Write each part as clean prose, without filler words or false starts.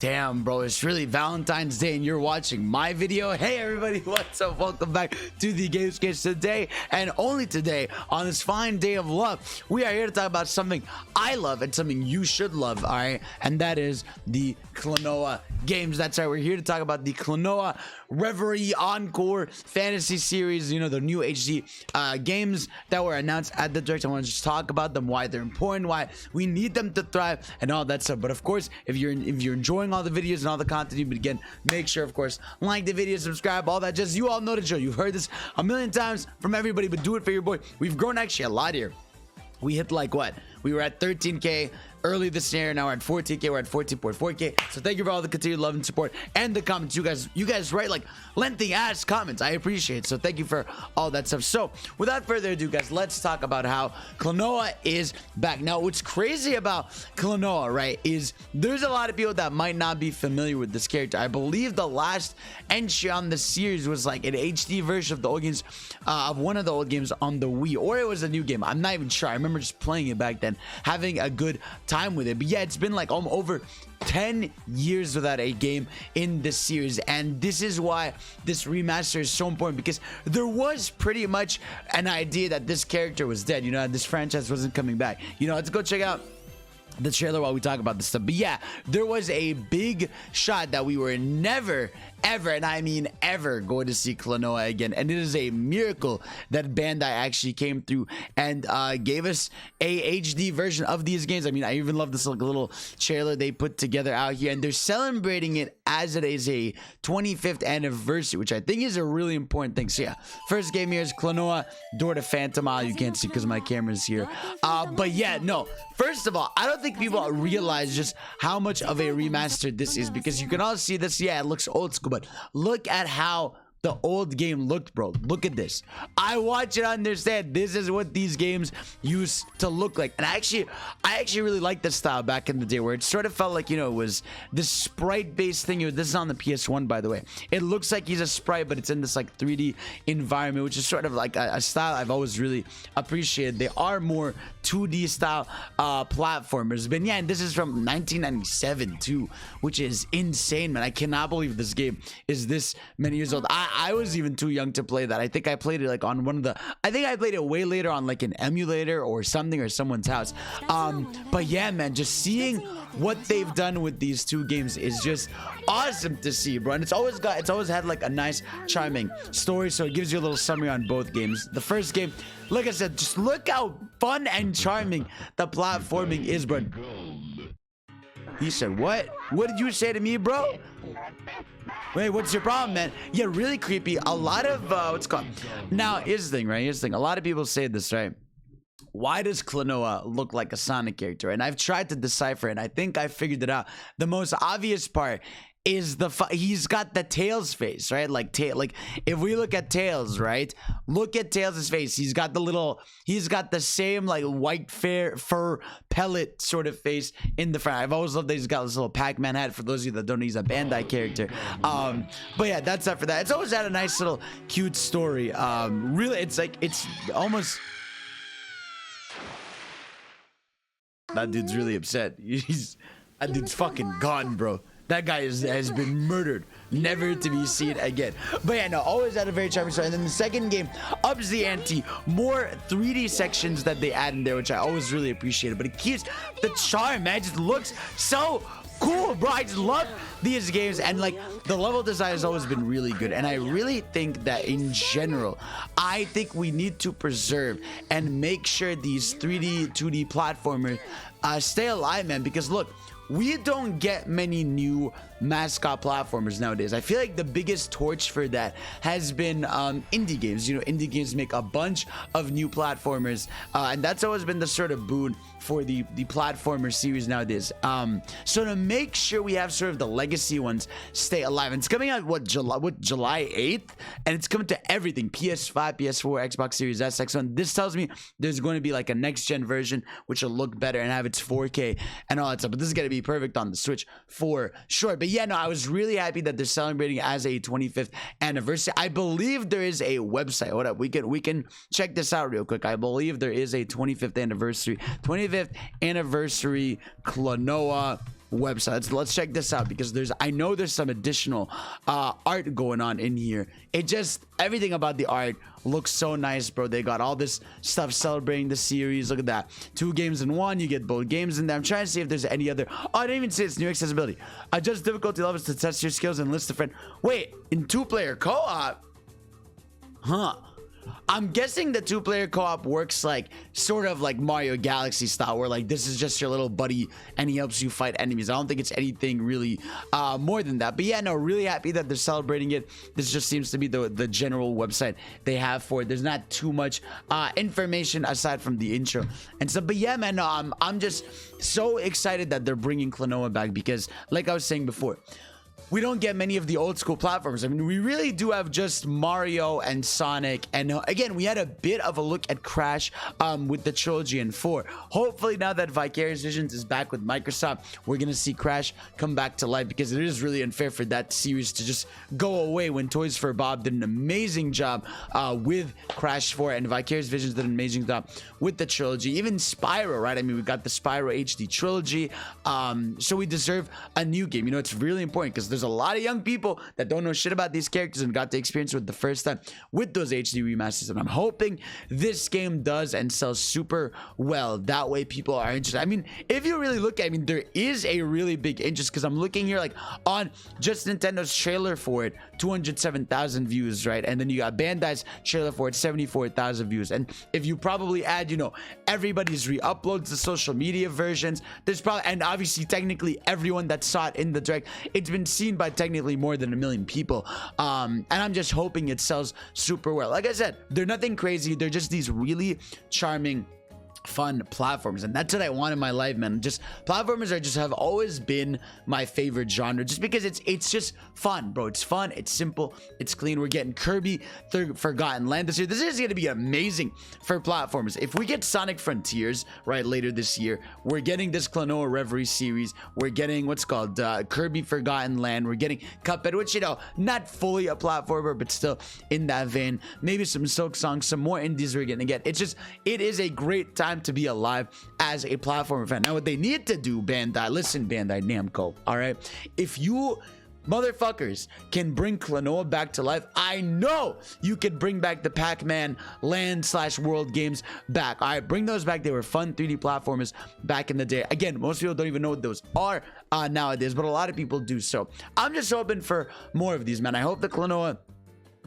Damn, bro, it's really Valentine's Day and you're watching my video. Hey everybody, what's up? Welcome back to the Game Sketch. Today and only today, on this fine day of love, we are here to talk about something I love and something you should love, all right? And that is the Klonoa games. That's right, we're here to talk about the Klonoa Reverie Encore Fantasy Series, you know, the new HD games that were announced at the Direct. I want to just talk about them, why they're important, why we need them to thrive, and all that stuff. But of course, if you're enjoying all the videos and all the content, you begin, make sure, of course, like the video, subscribe, all that. Just, you all know the drill. You've heard this a million times from everybody, but do it for your boy. We've grown actually a lot here. We hit like what? We were at 13K early this year. Now we're at 14K. We're at 14.4K. So thank you for all the continued love and support and the comments. You guys write like lengthy ass comments. I appreciate it. So thank you for all that stuff. So without further ado, guys, let's talk about how Klonoa is back. Now, what's crazy about Klonoa, right, is there's a lot of people that might not be familiar with this character. I believe the last entry on the series was like an HD version of the old games, of one of the old games on the Wii, or it was a new game. I'm not even sure. I remember just playing it back then, having a good time with it. But yeah, it's been like over 10 years without a game in this series, and this is why this remaster is so important, because there was pretty much an idea that this character was dead, you know, this franchise wasn't coming back. You know, let's go check out the trailer while we talk about this stuff. But yeah, there was a big shot that we were never ever, and I mean ever, going to see Klonoa again, and it is a miracle that Bandai actually came through and gave us a HD version of these games. I mean, I even love this like little trailer they put together out here, and they're celebrating it as it is a 25th anniversary, which I think is a really important thing. So yeah, first game here is Klonoa Door to Phantom Isle. You can't see because my camera's here, but yeah, no, first of all, I don't think people realize just how much of a remaster this is, because you can all see this. Yeah, it looks old school, but look at how the old game looked, bro. Look at this. I want you to understand, this is what these games used to look like. And I actually really liked this style back in the day, where it sort of felt like, you know, it was this sprite based thing. This is on the PS1, by the way. It looks like he's a sprite, but it's in this like 3D environment, which is sort of like a style I've always really appreciated. They are more 2D style platformers. But yeah, and this is from 1997 too, which is insane, man. I cannot believe this game is this many years old. I was even too young to play that. I think I played it like on one of the, I think I played it way later on like an emulator or something, or someone's house. But yeah, man, just seeing what they've done with these two games is just awesome to see, bro. And it's always had like a nice charming story, so it gives you a little summary on both games. The first game, like I said, just look how fun and charming the platforming is, bro. He said, what did you say to me, bro? Wait, what's your problem, man? Yeah, really creepy. A lot of what's it called? Now, here's the thing, right? Here's the thing. A lot of people say this, right? Why does Klonoa look like a Sonic character? And I've tried to decipher it, and I think I figured it out. The most obvious part is he's got the Tails face, right? Like if we look at Tails, right? Look at Tails' face. He's got the same like white fur pellet sort of face in the front. I've always loved that he's got this little Pac-Man hat. For those of you that don't know, he's a Bandai character. But yeah, that's it for that. It's always had a nice little cute story. Really, it's almost, that dude's really upset. That dude's fucking gone, bro. That guy has been murdered, never to be seen again. But yeah, no, always had a very charming story. And then the second game ups the ante, more 3D sections that they add in there, which I always really appreciated. But it keeps the charm, man. It just looks so cool, bro. I just love these games, and like the level design has always been really good. And I really think that in general, I think we need to preserve and make sure these 3D, 2D platformers stay alive, man. Because look, we don't get many new mascot platformers nowadays. I feel like the biggest torch for that has been indie games. You know, indie games make a bunch of new platformers, and that's always been the sort of boon for the platformer series nowadays. So to make sure we have sort of the legacy ones stay alive, and it's coming out July 8th, and it's coming to everything: PS5, PS4, Xbox Series S, X1. This tells me there's going to be like a next gen version which will look better and have its 4K and all that stuff. But this is going to be perfect on the Switch for sure. But yeah, no, I was really happy that they're celebrating as a 25th anniversary. I believe there is a website. Hold up, we can check this out real quick. I believe there is a 25th anniversary Klonoa website. Let's check this out, because I know there's some additional art going on in here. It just, everything about the art looks so nice, bro. They got all this stuff celebrating the series. Look at that, 2 games in 1. You get both games in there. I'm trying to see if there's any other. Oh, I didn't even say it's new accessibility. Adjust difficulty levels to test your skills and list a friend. Wait, in 2-player co-op? Huh. I'm guessing the 2-player co-op works like sort of like Mario Galaxy style, where like this is just your little buddy and he helps you fight enemies. I don't think it's anything really more than that. But yeah, no, really happy that they're celebrating it. This just seems to be the general website they have for it. There's not too much information aside from the intro and stuff. But yeah, man, no, I'm just so excited that they're bringing Klonoa back, because like I was saying before, we don't get many of the old school platformers. I mean, we really do have just Mario and Sonic. And again, we had a bit of a look at Crash with the trilogy in 4. Hopefully, now that Vicarious Visions is back with Microsoft, we're going to see Crash come back to life, because it is really unfair for that series to just go away when Toys for Bob did an amazing job with Crash 4, and Vicarious Visions did an amazing job with the trilogy. Even Spyro, right? I mean, we got the Spyro HD trilogy. So we deserve a new game. You know, it's really important, because there's a lot of young people that don't know shit about these characters and got to experience it the first time with those HD remasters, and I'm hoping this game does and sells super well. That way people are interested. I mean, if you really look at it, I mean, there is a really big interest, because I'm looking here like on just Nintendo's trailer for it, 207,000 views, right? And then you got Bandai's trailer for it, 74,000 views. And if you probably add, you know, everybody's re-uploads, the social media versions, there's probably, and obviously technically everyone that saw it in the direct, it's been seen by technically more than 1 million people, and I'm just hoping it sells super well. Like I said, they're nothing crazy. They're just these really charming, fun platforms, and that's what I want in my life, man. Just platformers have always been my favorite genre, just because it's just fun, bro. It's fun, it's simple, it's clean. We're getting Kirby Forgotten Land this year. This is gonna be amazing for platformers. If we get Sonic Frontiers right later this year, we're getting this Klonoa Reverie series, we're getting what's called Kirby Forgotten Land, we're getting Cuphead, which, you know, not fully a platformer, but still in that vein. Maybe some Silk Song, some more indies we're gonna get. It is a great time to be alive as a platformer fan. Now, what they need to do, Bandai, listen, Bandai Namco, all right? If you motherfuckers can bring Klonoa back to life, I know you could bring back the Pac-Man Land/World games back. All right, bring those back. They were fun 3D platformers back in the day. Again, most people don't even know what those are nowadays, but a lot of people do. So I'm just hoping for more of these, man. I hope the Klonoa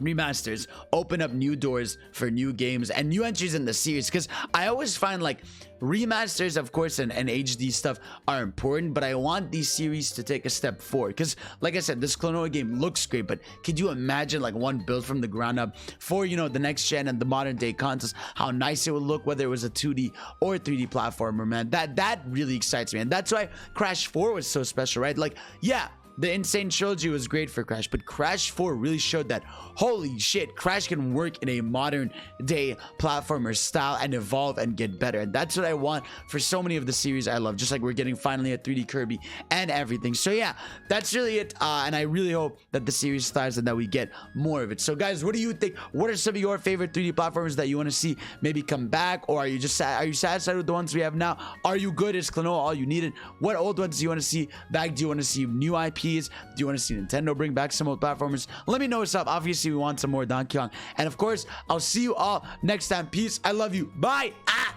remasters open up new doors for new games and new entries in the series, because I always find like remasters, of course, and HD stuff are important, but I want these series to take a step forward, because like I said, this Klonoa game looks great, but could you imagine like one built from the ground up for, you know, the next gen and the modern day consoles, how nice it would look, whether it was a 2D or 3D platformer, man. That really excites me, and that's why Crash 4 was so special, right? Like, yeah, the Insane Trilogy was great for Crash, but Crash 4 really showed that, holy shit, Crash can work in a modern day platformer style and evolve and get better. And that's what I want for so many of the series I love, just like we're getting finally a 3D Kirby and everything. So yeah, that's really it. And I really hope that the series thrives and that we get more of it. So guys, what do you think? What are some of your favorite 3D platformers that you want to see maybe come back? Or are you just are you satisfied with the ones we have now? Are you good? Is Klonoa all you needed? What old ones do you want to see back? Do you want to see new IPs? Do you want to see Nintendo bring back some old platformers? Let me know what's up. Obviously, we want some more Donkey Kong. And of course, I'll see you all next time. Peace. I love you. Bye.